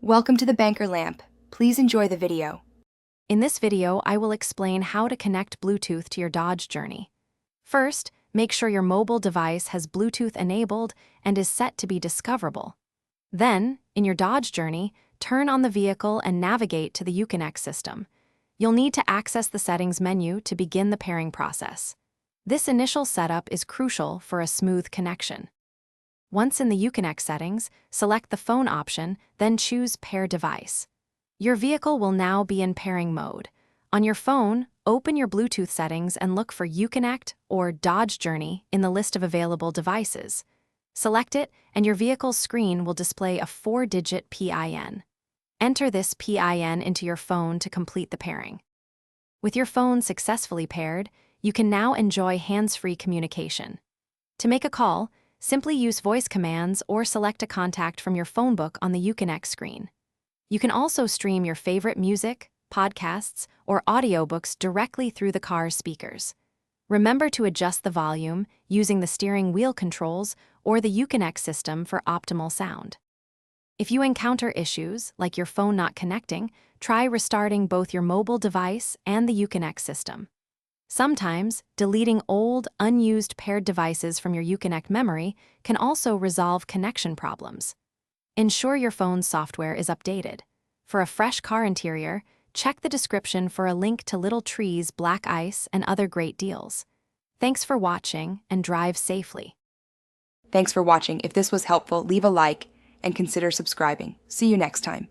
Welcome to the Banker Lamp. Please enjoy the video. In this video, I will explain how to connect Bluetooth to your Dodge journey. First, make sure your mobile device has Bluetooth enabled and is set to be discoverable. Then, in your Dodge journey, turn on the vehicle and navigate to the Uconnect system. You'll need to access the settings menu to begin the pairing process. This initial setup is crucial for a smooth connection. Once in the Uconnect settings, select the phone option, then choose Pair Device. Your vehicle will now be in pairing mode. On your phone, open your Bluetooth settings and look for Uconnect or Dodge Journey in the list of available devices. Select it, and your vehicle's screen will display a 4-digit PIN. Enter this PIN into your phone to complete the pairing. With your phone successfully paired, you can now enjoy hands-free communication. To make a call, simply use voice commands or select a contact from your phone book on the Uconnect screen. You can also stream your favorite music, podcasts, or audiobooks directly through the car's speakers. Remember to adjust the volume using the steering wheel controls or the Uconnect system for optimal sound. If you encounter issues, like your phone not connecting, try restarting both your mobile device and the Uconnect system. Sometimes, deleting old, unused paired devices from your Uconnect memory can also resolve connection problems. Ensure your phone's software is updated. For a fresh car interior, check the description for a link to Little Trees, Black Ice, and other great deals. Thanks for watching, and drive safely. Thanks for watching. If this was helpful, leave a like and consider subscribing. See you next time.